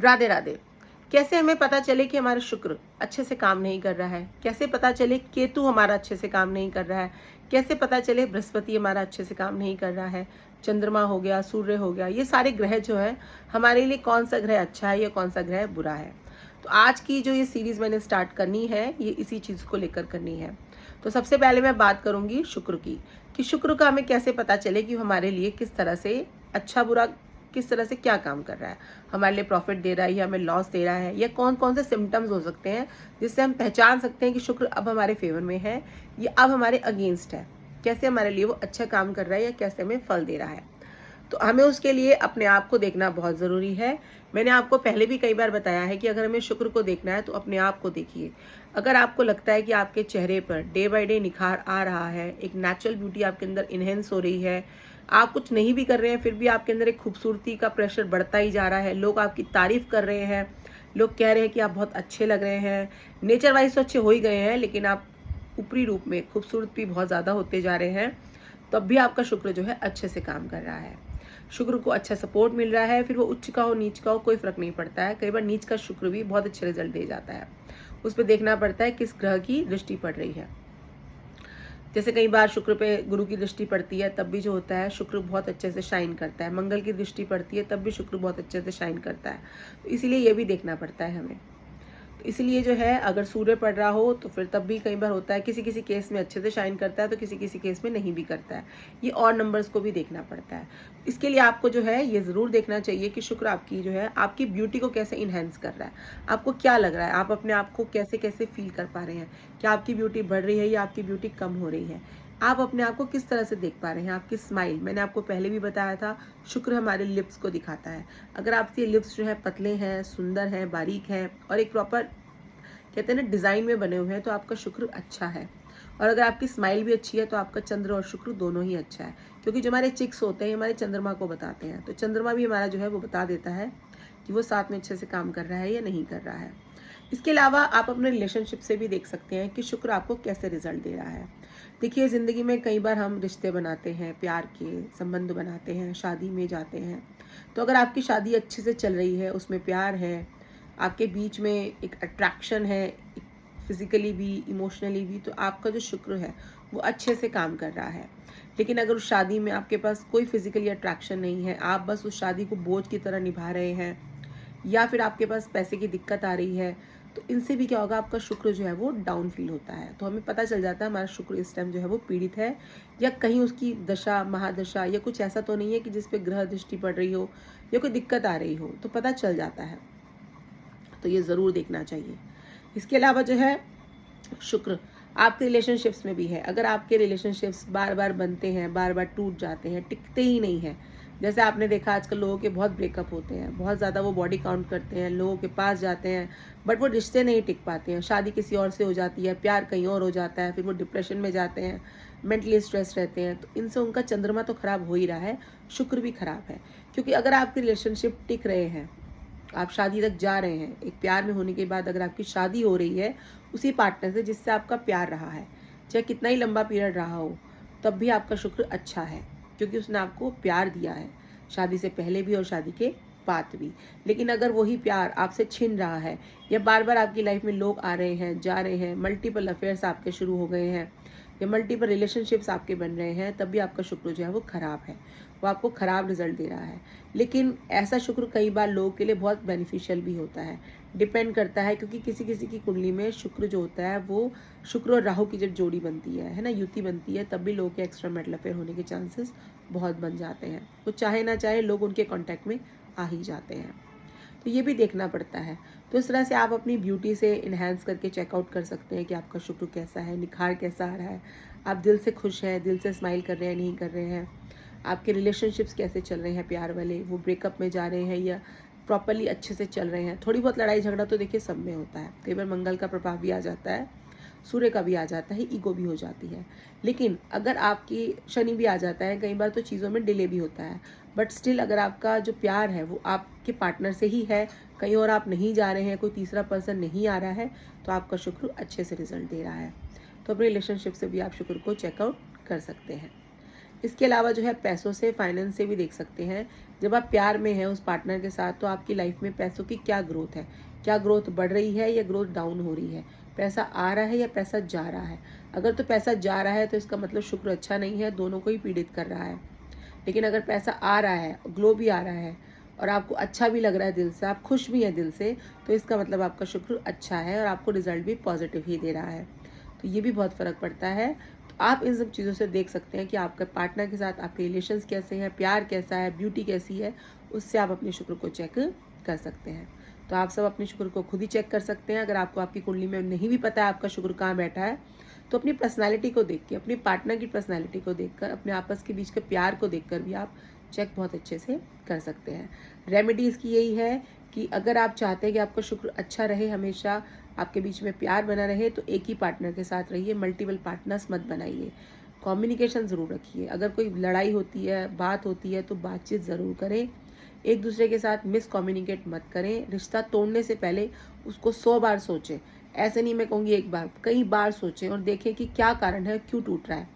राधे राधे। कैसे हमें पता चले कि हमारा शुक्र अच्छे से काम नहीं कर रहा है? कैसे पता चले केतु हमारा अच्छे से काम नहीं कर रहा है? कैसे पता चले बृहस्पति हमारा अच्छे से काम नहीं कर रहा है? चंद्रमा हो गया, सूर्य हो गया, ये सारे ग्रह जो है हमारे लिए कौन सा ग्रह अच्छा है या कौन सा ग्रह बुरा है? तो आज की जो ये सीरीज मैंने स्टार्ट करनी है, ये इसी चीज़ को लेकर करनी है। तो सबसे पहले मैं बात करूंगी शुक्र की, कि शुक्र का हमें कैसे पता चले कि हमारे लिए किस तरह से अच्छा बुरा, किस तरह से क्या काम कर रहा है, हमारे लिए प्रॉफिट दे रहा है या हमें लॉस दे रहा है, या कौन कौन से सिम्टम्स हो सकते हैं जिससे हम पहचान सकते हैं कि शुक्र अब हमारे फेवर में है या अब हमारे अगेंस्ट है, कैसे हमारे लिए वो अच्छा काम कर रहा है या कैसे हमें फल दे रहा है। तो हमें उसके लिए अपने आप को देखना बहुत ज़रूरी है। मैंने आपको पहले भी कई बार बताया है कि अगर हमें शुक्र को देखना है तो अपने आप को देखिए। अगर आपको लगता है कि आपके चेहरे पर डे बाय डे निखार आ रहा है, एक नेचुरल ब्यूटी आपके अंदर इन्हेंस हो रही है, आप कुछ नहीं भी कर रहे हैं फिर भी आपके अंदर एक खूबसूरती का प्रेशर बढ़ता ही जा रहा है, लोग आपकी तारीफ कर रहे हैं, लोग कह रहे हैं कि आप बहुत अच्छे लग रहे हैं, नेचर वाइज तो अच्छे हो ही गए हैं लेकिन आप ऊपरी रूप में खूबसूरत भी बहुत ज़्यादा होते जा रहे हैं, तब भी आपका शुक्र जो है अच्छे से काम कर रहा है। शुक्र को अच्छा सपोर्ट मिल रहा है, फिर वो उच्च का हो नीच का हो कोई फर्क नहीं पड़ता है। कई बार नीच का शुक्र भी बहुत अच्छे रिजल्ट दे जाता है। उस पर देखना पड़ता है किस ग्रह की दृष्टि पड़ रही है। जैसे कई बार शुक्र पे गुरु की दृष्टि पड़ती है, तब भी जो होता है शुक्र बहुत अच्छे से शाइन करता है। मंगल की दृष्टि पड़ती है तब भी शुक्र बहुत अच्छे से शाइन करता है। तो इसीलिए ये भी देखना पड़ता है हमें। इसलिए जो है अगर सूर्य पड़ रहा हो तो फिर तब भी कई बार होता है, किसी किसी केस में अच्छे से शाइन करता है तो किसी किसी केस में नहीं भी करता है। ये और नंबर्स को भी देखना पड़ता है। इसके लिए आपको जो है ये ज़रूर देखना चाहिए कि शुक्र आपकी जो है आपकी ब्यूटी को कैसे इन्हेंस कर रहा है। आपको क्या लग रहा है, आप अपने आप को कैसे कैसे फील कर पा रहे हैं, क्या आपकी ब्यूटी बढ़ रही है या आपकी ब्यूटी कम हो रही है, आप अपने आप को किस तरह से देख पा रहे हैं। आपकी स्माइल, मैंने आपको पहले भी बताया था, शुक्र हमारे लिप्स को दिखाता है। अगर आपके लिप्स जो है पतले हैं, सुंदर हैं, बारीक हैं और एक प्रॉपर कहते हैं ना डिज़ाइन में बने हुए हैं, तो आपका शुक्र अच्छा है। और अगर आपकी स्माइल भी अच्छी है तो आपका चंद्र और शुक्र दोनों ही अच्छा है, क्योंकि जो हमारे चिक्स होते हैं हमारे चंद्रमा को बताते हैं। तो चंद्रमा भी हमारा जो है वो बता देता है कि वो साथ में अच्छे से काम कर रहा है या नहीं कर रहा है। इसके अलावा आप अपने रिलेशनशिप से भी देख सकते हैं कि शुक्र आपको कैसे रिजल्ट दे रहा है। देखिए, ज़िंदगी में कई बार हम रिश्ते बनाते हैं, प्यार के संबंध बनाते हैं, शादी में जाते हैं। तो अगर आपकी शादी अच्छे से चल रही है, उसमें प्यार है, आपके बीच में एक अट्रैक्शन है, फिजिकली भी इमोशनली भी, तो आपका जो शुक्र है वो अच्छे से काम कर रहा है। लेकिन अगर उस शादी में आपके पास कोई फिजिकली अट्रैक्शन नहीं है, आप बस उस शादी को बोझ की तरह निभा रहे हैं, या फिर आपके पास पैसे की दिक्कत आ रही है, तो इनसे भी क्या होगा, आपका शुक्र जो है वो डाउन फील होता है। तो हमें पता चल जाता है हमारा शुक्र इस टाइम जो है वो पीड़ित है, या कहीं उसकी दशा महादशा या कुछ ऐसा तो नहीं है कि जिस पे ग्रह दृष्टि पड़ रही हो या कोई दिक्कत आ रही हो, तो पता चल जाता है। तो ये ज़रूर देखना चाहिए। इसके अलावा जो है शुक्र आपके रिलेशनशिप्स में भी है। अगर आपके रिलेशनशिप्स बार बार बनते हैं, बार बार टूट जाते हैं, टिकते ही नहीं हैं, जैसे आपने देखा आजकल लोगों के बहुत ब्रेकअप होते हैं, बहुत ज़्यादा वो बॉडी काउंट करते हैं, लोगों के पास जाते हैं, बट वो रिश्ते नहीं टिक पाते हैं, शादी किसी और से हो जाती है, प्यार कहीं और हो जाता है, फिर वो डिप्रेशन में जाते हैं, मेंटली स्ट्रेस रहते हैं। तो इनसे उनका चंद्रमा तो खराब हो ही रहा है, शुक्र भी खराब है। क्योंकि अगर आपके रिलेशनशिप टिक रहे हैं, आप शादी तक जा रहे हैं, एक प्यार में होने के बाद अगर आपकी शादी हो रही है उसी पार्टनर से जिससे आपका प्यार रहा है, चाहे कितना ही लंबा पीरियड रहा हो, तब भी आपका शुक्र अच्छा है, क्योंकि उसने आपको प्यार दिया है, शादी से पहले भी और शादी के बाद भी। लेकिन अगर वही प्यार आपसे छिन रहा है, या बार बार आपकी लाइफ में लोग आ रहे हैं जा रहे हैं, मल्टीपल अफेयर्स आपके शुरू हो गए हैं, या मल्टीपल रिलेशनशिप्स आपके बन रहे हैं, तब भी आपका शुक्र जो है वो खराब है, वो आपको खराब रिजल्ट दे रहा है। लेकिन ऐसा शुक्र कई बार लोगों के लिए बहुत बेनिफिशियल भी होता है, डिपेंड करता है, क्योंकि किसी किसी की कुंडली में शुक्र जो होता है वो शुक्र और राहु की जब जोड़ी बनती है ना, युति बनती है, तब भी लोगों के एक्स्ट्रा मैरिटल अफेयर होने के चांसेस बहुत बन जाते हैं। तो चाहे ना चाहे लोग उनके कॉन्टैक्ट में आ ही जाते हैं। तो ये भी देखना पड़ता है। तो इस तरह से आप अपनी ब्यूटी से इन्हेंस करके चेकआउट कर सकते हैं कि आपका शुक्र कैसा है, निखार कैसा आ रहा है, आप दिल से खुश हैं, दिल से स्माइल कर रहे हैं, नहीं कर रहे हैं, आपके रिलेशनशिप्स कैसे चल रहे हैं, प्यार वाले वो ब्रेकअप में जा रहे हैं या प्रॉपरली अच्छे से चल रहे हैं। थोड़ी बहुत लड़ाई झगड़ा तो देखिए सब में होता है, कई बार मंगल का प्रभाव भी आ जाता है, सूर्य का भी आ जाता है, ईगो भी हो जाती है। लेकिन अगर आपकी शनि भी आ जाता है, कई बार तो चीज़ों में डिले भी होता है, बट स्टिल अगर आपका जो प्यार है वो आपके पार्टनर से ही है, कहीं और आप नहीं जा रहे हैं, कोई तीसरा पर्सन नहीं आ रहा है, तो आपका शुक्र अच्छे से रिजल्ट दे रहा है। तो अपने रिलेशनशिप से भी आप शुक्र को चेकआउट कर सकते हैं। इसके अलावा जो है पैसों से, फाइनेंस से भी देख सकते हैं। जब आप प्यार में हैं उस पार्टनर के साथ, तो आपकी लाइफ में पैसों की क्या ग्रोथ है, क्या ग्रोथ बढ़ रही है या ग्रोथ डाउन हो रही है, पैसा आ रहा है या पैसा जा रहा है। अगर तो पैसा जा रहा है तो इसका मतलब शुक्र अच्छा नहीं है, दोनों को ही पीड़ित कर रहा है। लेकिन अगर पैसा आ रहा है, ग्लो भी आ रहा है और आपको अच्छा भी लग रहा है दिल से, आप खुश भी हैं दिल से, तो इसका मतलब आपका शुक्र अच्छा है और आपको रिजल्ट भी पॉजिटिव ही दे रहा है। तो ये भी बहुत फ़र्क पड़ता है। तो आप इन सब चीज़ों से देख सकते हैं कि आपके पार्टनर के साथ आपके रिलेशंस कैसे हैं, प्यार कैसा है, ब्यूटी कैसी है, उससे आप अपने शुक्र को चेक कर सकते हैं। तो आप सब अपने शुक्र को खुद ही चेक कर सकते हैं। अगर आपको आपकी कुंडली में नहीं भी पता है आपका शुक्र कहाँ बैठा है, तो अपनी पर्सनैलिटी को देख के, अपनी पार्टनर की पर्सनैलिटी को देखकर, अपने आपस के बीच के प्यार को देखकर भी आप चेक बहुत अच्छे से कर सकते हैं। रेमेडी इसकी यही है कि अगर आप चाहते हैं कि आपका शुक्र अच्छा रहे, हमेशा आपके बीच में प्यार बना रहे, तो एक ही पार्टनर के साथ रहिए, मल्टीपल पार्टनर्स मत बनाइए। कम्युनिकेशन ज़रूर रखिए। अगर कोई लड़ाई होती है, बात होती है, तो बातचीत ज़रूर करें। एक दूसरे के साथ मिसकम्युनिकेट मत करें। रिश्ता तोड़ने से पहले उसको 100 बार सोचें। ऐसे नहीं मैं कहूँगी एक बार, कई बार सोचें और देखें कि क्या कारण है, क्यों टूट रहा है।